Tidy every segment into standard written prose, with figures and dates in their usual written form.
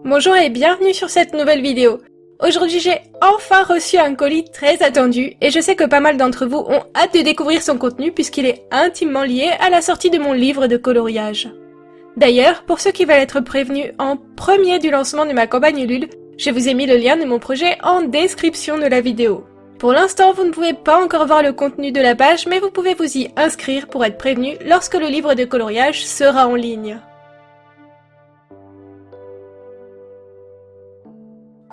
Bonjour et bienvenue sur cette nouvelle vidéo. Aujourd'hui j'ai enfin reçu un colis très attendu et je sais que pas mal d'entre vous ont hâte de découvrir son contenu puisqu'il est intimement lié à la sortie de mon livre de coloriage. D'ailleurs, pour ceux qui veulent être prévenus en premier du lancement de ma campagne Ulule, je vous ai mis le lien de mon projet en description de la vidéo. Pour l'instant, vous ne pouvez pas encore voir le contenu de la page, mais vous pouvez vous y inscrire pour être prévenu lorsque le livre de coloriage sera en ligne.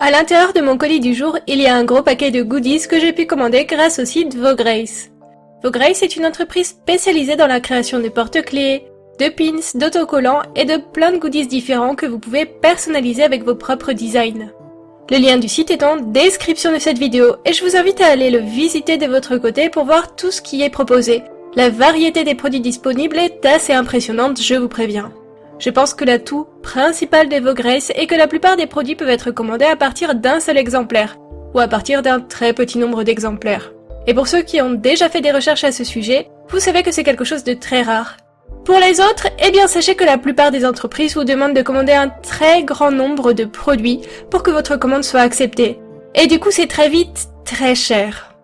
À l'intérieur de mon colis du jour, il y a un gros paquet de goodies que j'ai pu commander grâce au site Vograce. Vograce est une entreprise spécialisée dans la création de porte-clés, de pins, d'autocollants et de plein de goodies différents que vous pouvez personnaliser avec vos propres designs. Le lien du site est en description de cette vidéo et je vous invite à aller le visiter de votre côté pour voir tout ce qui est proposé. La variété des produits disponibles est assez impressionnante, je vous préviens. Je pense que l'atout principal de Vograce est que la plupart des produits peuvent être commandés à partir d'un seul exemplaire, ou à partir d'un très petit nombre d'exemplaires. Et pour ceux qui ont déjà fait des recherches à ce sujet, vous savez que c'est quelque chose de très rare. Pour les autres, eh bien sachez que la plupart des entreprises vous demandent de commander un très grand nombre de produits pour que votre commande soit acceptée. Et du coup c'est très vite très cher.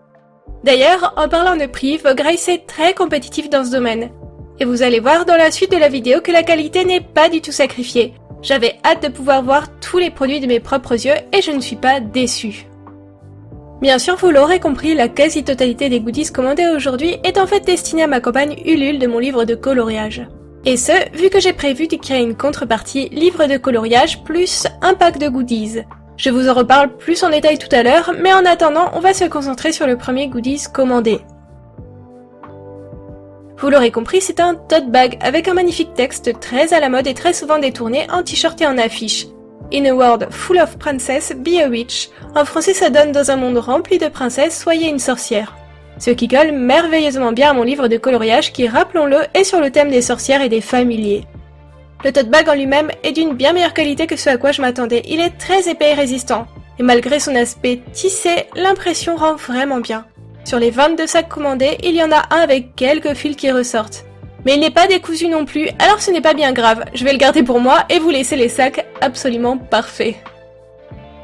D'ailleurs, en parlant de prix, Vograce est très compétitif dans ce domaine. Et vous allez voir dans la suite de la vidéo que la qualité n'est pas du tout sacrifiée. J'avais hâte de pouvoir voir tous les produits de mes propres yeux et je ne suis pas déçue. Bien sûr, vous l'aurez compris, la quasi-totalité des goodies commandés aujourd'hui est en fait destinée à ma campagne Ulule de mon livre de coloriage. Et ce, vu que j'ai prévu de créer une contrepartie livre de coloriage plus un pack de goodies. Je vous en reparle plus en détail tout à l'heure, mais en attendant, on va se concentrer sur le premier goodies commandé. Vous l'aurez compris, c'est un tote bag avec un magnifique texte très à la mode et très souvent détourné en t-shirt et en affiche. In a world full of princess, be a witch. En français, ça donne dans un monde rempli de princesses, soyez une sorcière. Ce qui colle merveilleusement bien à mon livre de coloriage qui, rappelons-le, est sur le thème des sorcières et des familiers. Le tote bag en lui-même est d'une bien meilleure qualité que ce à quoi je m'attendais. Il est très épais et résistant. Et malgré son aspect tissé, l'impression rend vraiment bien. Sur les 22 sacs commandés, il y en a un avec quelques fils qui ressortent. Mais il n'est pas décousu non plus, alors ce n'est pas bien grave, je vais le garder pour moi et vous laisser les sacs absolument parfaits.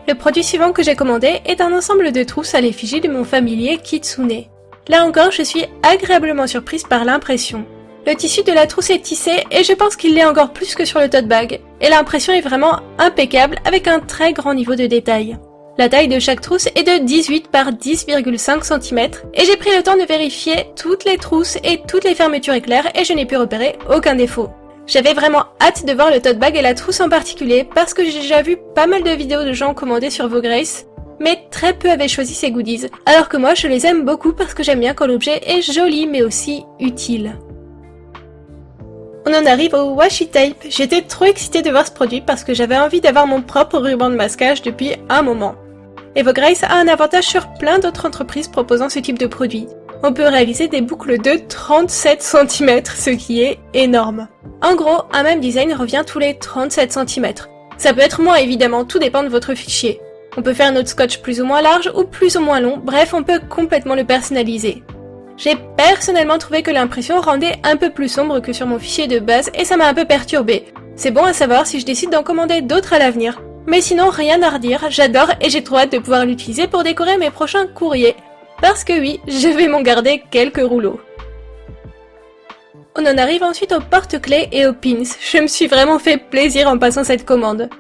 Le produit suivant que j'ai commandé est un ensemble de trousses à l'effigie de mon familier Kitsune. Là encore, je suis agréablement surprise par l'impression. Le tissu de la trousse est tissé et je pense qu'il l'est encore plus que sur le tote bag. Et l'impression est vraiment impeccable avec un très grand niveau de détail. La taille de chaque trousse est de 18 par 10,5 cm et j'ai pris le temps de vérifier toutes les trousses et toutes les fermetures éclairs et je n'ai pu repérer aucun défaut. J'avais vraiment hâte de voir le tote bag et la trousse en particulier parce que j'ai déjà vu pas mal de vidéos de gens commander sur Vograce, mais très peu avaient choisi ces goodies, alors que moi je les aime beaucoup parce que j'aime bien quand l'objet est joli mais aussi utile. On en arrive au washi tape. J'étais trop excitée de voir ce produit parce que j'avais envie d'avoir mon propre ruban de masquage depuis un moment. Et Vograce a un avantage sur plein d'autres entreprises proposant ce type de produit. On peut réaliser des boucles de 37 cm, ce qui est énorme. En gros, un même design revient tous les 37 cm. Ça peut être moins évidemment, tout dépend de votre fichier. On peut faire notre scotch plus ou moins large ou plus ou moins long, bref on peut complètement le personnaliser. J'ai personnellement trouvé que l'impression rendait un peu plus sombre que sur mon fichier de base et ça m'a un peu perturbée. C'est bon à savoir si je décide d'en commander d'autres à l'avenir. Mais sinon rien à redire, j'adore et j'ai trop hâte de pouvoir l'utiliser pour décorer mes prochains courriers. Parce que oui, je vais m'en garder quelques rouleaux. On en arrive ensuite aux porte-clés et aux pins. Je me suis vraiment fait plaisir en passant cette commande.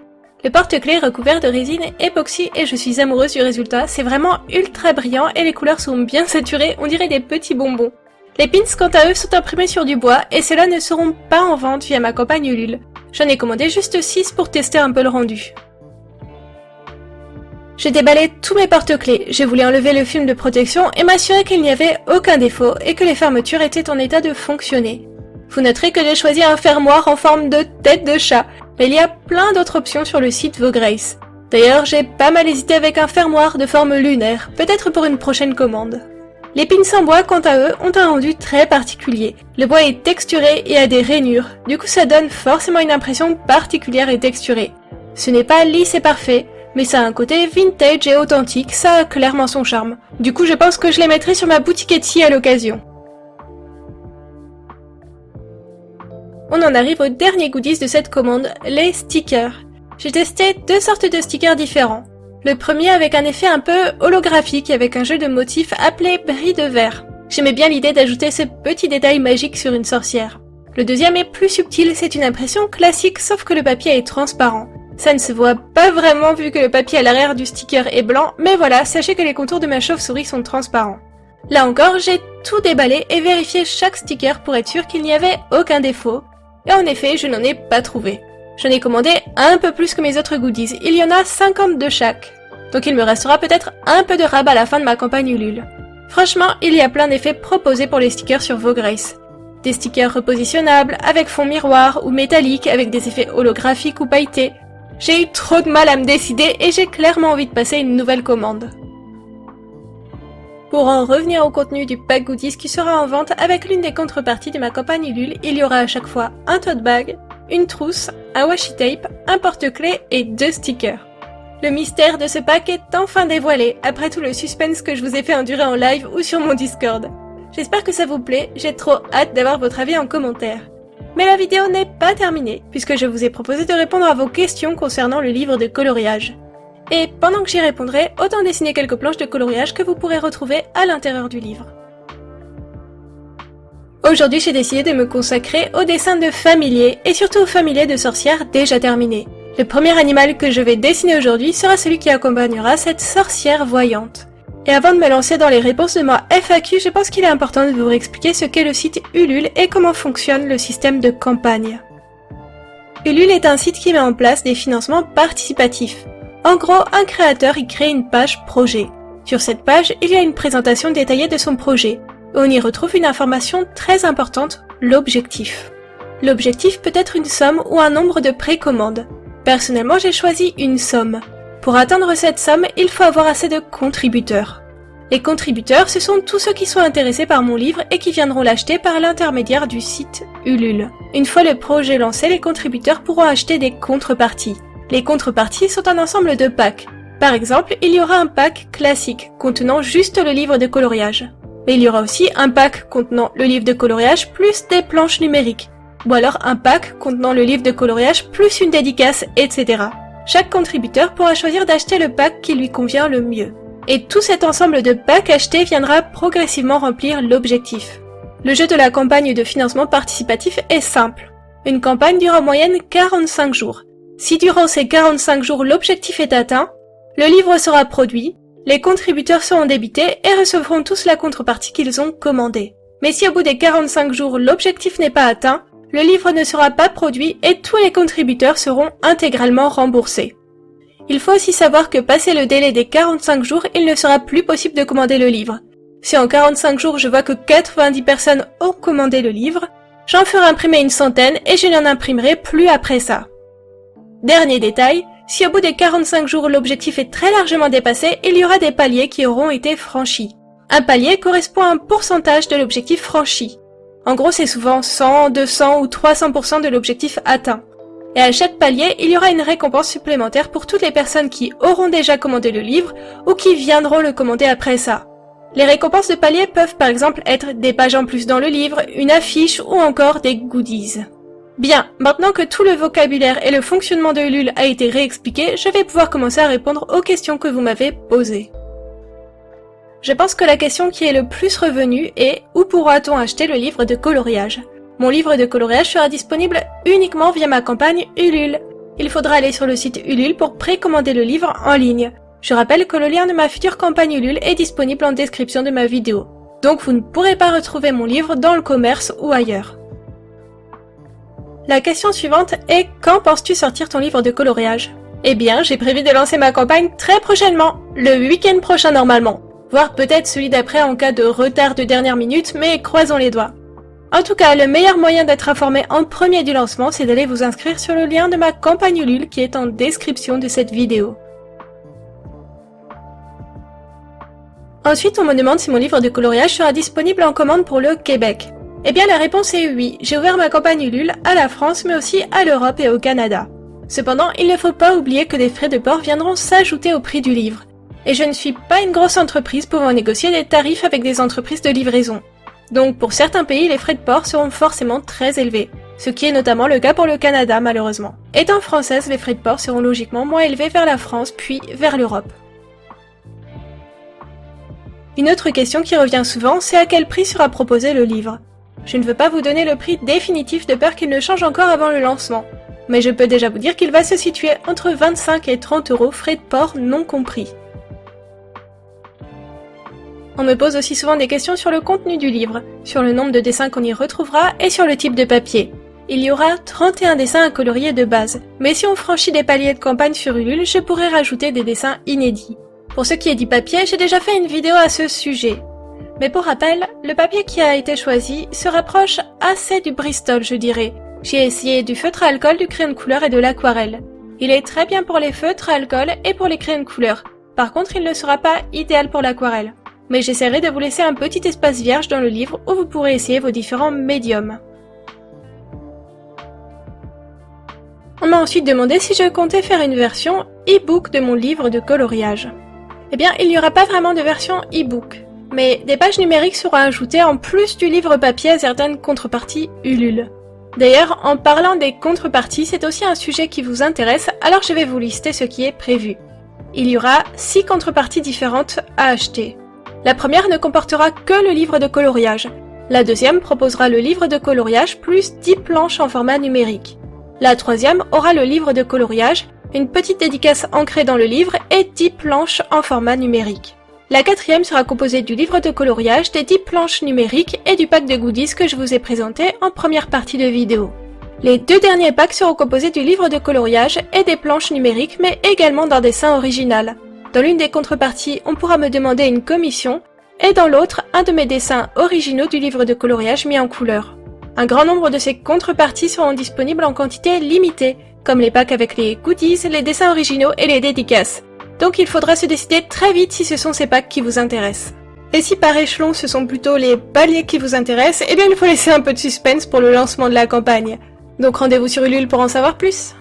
Le porte-clés est recouvert de résine époxy et je suis amoureuse du résultat. C'est vraiment ultra brillant et les couleurs sont bien saturées, on dirait des petits bonbons. Les pins quant à eux sont imprimés sur du bois et ceux-là ne seront pas en vente via ma campagne Ulule. J'en ai commandé juste 6 pour tester un peu le rendu. J'ai déballé tous mes porte-clés, j'ai voulu enlever le film de protection et m'assurer qu'il n'y avait aucun défaut et que les fermetures étaient en état de fonctionner. Vous noterez que j'ai choisi un fermoir en forme de tête de chat, mais il y a plein d'autres options sur le site Vograce. D'ailleurs, j'ai pas mal hésité avec un fermoir de forme lunaire, peut-être pour une prochaine commande. Les pins en bois, quant à eux, ont un rendu très particulier. Le bois est texturé et a des rainures, du coup ça donne forcément une impression particulière et texturée. Ce n'est pas lisse et parfait, mais ça a un côté vintage et authentique, ça a clairement son charme. Du coup je pense que je les mettrai sur ma boutique Etsy à l'occasion. On en arrive au dernier goodies de cette commande, les stickers. J'ai testé deux sortes de stickers différents. Le premier avec un effet un peu holographique avec un jeu de motifs appelé bris de verre. J'aimais bien l'idée d'ajouter ce petit détail magique sur une sorcière. Le deuxième est plus subtil, c'est une impression classique sauf que le papier est transparent. Ça ne se voit pas vraiment vu que le papier à l'arrière du sticker est blanc, mais voilà, sachez que les contours de ma chauve-souris sont transparents. Là encore, j'ai tout déballé et vérifié chaque sticker pour être sûr qu'il n'y avait aucun défaut. Et en effet, je n'en ai pas trouvé. J'en ai commandé un peu plus que mes autres goodies, il y en a 50 de chaque. Donc il me restera peut-être un peu de rabat à la fin de ma campagne Ulule. Franchement, il y a plein d'effets proposés pour les stickers sur Vaugrace. Des stickers repositionnables, avec fond miroir ou métallique, avec des effets holographiques ou pailletés. J'ai eu trop de mal à me décider et j'ai clairement envie de passer une nouvelle commande. Pour en revenir au contenu du pack goodies qui sera en vente avec l'une des contreparties de ma campagne Ulule, il y aura à chaque fois un tote bag, une trousse, un washi tape, un porte-clés et 2 stickers. Le mystère de ce pack est enfin dévoilé, après tout le suspense que je vous ai fait endurer en live ou sur mon Discord. J'espère que ça vous plaît, j'ai trop hâte d'avoir votre avis en commentaire. Mais la vidéo n'est pas terminée, puisque je vous ai proposé de répondre à vos questions concernant le livre de coloriage. Et pendant que j'y répondrai, autant dessiner quelques planches de coloriage que vous pourrez retrouver à l'intérieur du livre. Aujourd'hui, j'ai décidé de me consacrer au dessin de familiers, et surtout aux familiers de sorcières déjà terminés. Le premier animal que je vais dessiner aujourd'hui sera celui qui accompagnera cette sorcière voyante. Et avant de me lancer dans les réponses de ma FAQ, je pense qu'il est important de vous expliquer ce qu'est le site Ulule et comment fonctionne le système de campagne. Ulule est un site qui met en place des financements participatifs. En gros, un créateur y crée une page projet. Sur cette page, il y a une présentation détaillée de son projet. On y retrouve une information très importante, l'objectif. L'objectif peut être une somme ou un nombre de précommandes. Personnellement, j'ai choisi une somme. Pour atteindre cette somme, il faut avoir assez de contributeurs. Les contributeurs, ce sont tous ceux qui sont intéressés par mon livre et qui viendront l'acheter par l'intermédiaire du site Ulule. Une fois le projet lancé, les contributeurs pourront acheter des contreparties. Les contreparties sont un ensemble de packs. Par exemple, il y aura un pack classique, contenant juste le livre de coloriage. Mais il y aura aussi un pack contenant le livre de coloriage plus des planches numériques. Ou alors un pack contenant le livre de coloriage plus une dédicace, etc. Chaque contributeur pourra choisir d'acheter le pack qui lui convient le mieux. Et tout cet ensemble de packs achetés viendra progressivement remplir l'objectif. Le jeu de la campagne de financement participatif est simple. Une campagne dure en moyenne 45 jours. Si durant ces 45 jours l'objectif est atteint, le livre sera produit, les contributeurs seront débités et recevront tous la contrepartie qu'ils ont commandée. Mais si au bout des 45 jours l'objectif n'est pas atteint, le livre ne sera pas produit et tous les contributeurs seront intégralement remboursés. Il faut aussi savoir que passé le délai des 45 jours, il ne sera plus possible de commander le livre. Si en 45 jours je vois que 90 personnes ont commandé le livre, j'en ferai imprimer une centaine et je n'en imprimerai plus après ça. Dernier détail, si au bout des 45 jours l'objectif est très largement dépassé, il y aura des paliers qui auront été franchis. Un palier correspond à un pourcentage de l'objectif franchi. En gros, c'est souvent 100, 200 ou 300% de l'objectif atteint. Et à chaque palier, il y aura une récompense supplémentaire pour toutes les personnes qui auront déjà commandé le livre ou qui viendront le commander après ça. Les récompenses de palier peuvent par exemple être des pages en plus dans le livre, une affiche ou encore des goodies. Bien, maintenant que tout le vocabulaire et le fonctionnement de Ulule a été réexpliqué, je vais pouvoir commencer à répondre aux questions que vous m'avez posées. Je pense que la question qui est le plus revenue est « Où pourra-t-on acheter le livre de coloriage ?» Mon livre de coloriage sera disponible uniquement via ma campagne Ulule. Il faudra aller sur le site Ulule pour précommander le livre en ligne. Je rappelle que le lien de ma future campagne Ulule est disponible en description de ma vidéo. Donc vous ne pourrez pas retrouver mon livre dans le commerce ou ailleurs. La question suivante est « Quand penses-tu sortir ton livre de coloriage ?» Eh bien, j'ai prévu de lancer ma campagne très prochainement, le week-end prochain normalement. Voire peut-être celui d'après en cas de retard de dernière minute, mais croisons les doigts. En tout cas, le meilleur moyen d'être informé en premier du lancement, c'est d'aller vous inscrire sur le lien de ma campagne Ulule qui est en description de cette vidéo. Ensuite, on me demande si mon livre de coloriage sera disponible en commande pour le Québec. Eh bien, la réponse est oui. J'ai ouvert ma campagne Ulule à la France, mais aussi à l'Europe et au Canada. Cependant, il ne faut pas oublier que des frais de port viendront s'ajouter au prix du livre. Et je ne suis pas une grosse entreprise pouvant négocier des tarifs avec des entreprises de livraison. Donc pour certains pays, les frais de port seront forcément très élevés, ce qui est notamment le cas pour le Canada malheureusement. Étant française, les frais de port seront logiquement moins élevés vers la France puis vers l'Europe. Une autre question qui revient souvent, c'est à quel prix sera proposé le livre. Je ne veux pas vous donner le prix définitif de peur qu'il ne change encore avant le lancement, mais je peux déjà vous dire qu'il va se situer entre 25 et 30 € frais de port non compris. On me pose aussi souvent des questions sur le contenu du livre, sur le nombre de dessins qu'on y retrouvera et sur le type de papier. Il y aura 31 dessins à colorier de base, mais si on franchit des paliers de campagne sur Ulule, je pourrais rajouter des dessins inédits. Pour ce qui est du papier, j'ai déjà fait une vidéo à ce sujet. Mais pour rappel, le papier qui a été choisi se rapproche assez du Bristol, je dirais. J'ai essayé du feutre à alcool, du crayon de couleur et de l'aquarelle. Il est très bien pour les feutres à alcool et pour les crayons de couleur. Par contre, il ne sera pas idéal pour l'aquarelle. Mais j'essaierai de vous laisser un petit espace vierge dans le livre où vous pourrez essayer vos différents médiums. On m'a ensuite demandé si je comptais faire une version e-book de mon livre de coloriage. Eh bien, il n'y aura pas vraiment de version e-book, mais des pages numériques seront ajoutées en plus du livre papier à certaines contreparties Ulule. D'ailleurs, en parlant des contreparties, c'est aussi un sujet qui vous intéresse, alors je vais vous lister ce qui est prévu. Il y aura 6 contreparties différentes à acheter. La première ne comportera que le livre de coloriage. La deuxième proposera le livre de coloriage plus 10 planches en format numérique. La troisième aura le livre de coloriage, une petite dédicace ancrée dans le livre et 10 planches en format numérique. La quatrième sera composée du livre de coloriage, des 10 planches numériques et du pack de goodies que je vous ai présenté en première partie de vidéo. Les 2 derniers packs seront composés du livre de coloriage et des planches numériques, mais également d'un dessin original. Dans l'une des contreparties, on pourra me demander une commission, et dans l'autre, un de mes dessins originaux du livre de coloriage mis en couleur. Un grand nombre de ces contreparties seront disponibles en quantité limitée, comme les packs avec les goodies, les dessins originaux et les dédicaces. Donc il faudra se décider très vite si ce sont ces packs qui vous intéressent. Et si par échelon ce sont plutôt les paliers qui vous intéressent, eh bien il faut laisser un peu de suspense pour le lancement de la campagne. Donc rendez-vous sur Ulule pour en savoir plus.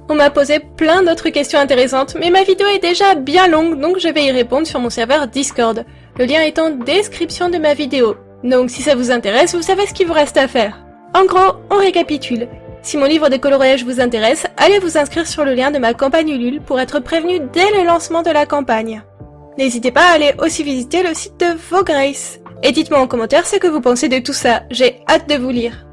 On m'a posé plein d'autres questions intéressantes, mais ma vidéo est déjà bien longue, donc je vais y répondre sur mon serveur Discord. Le lien est en description de ma vidéo. Donc si ça vous intéresse, vous savez ce qu'il vous reste à faire. En gros, on récapitule. Si mon livre de coloriage vous intéresse, allez vous inscrire sur le lien de ma campagne Ulule pour être prévenu dès le lancement de la campagne. N'hésitez pas à aller aussi visiter le site de Vaugrace. Et dites-moi en commentaire ce que vous pensez de tout ça, j'ai hâte de vous lire.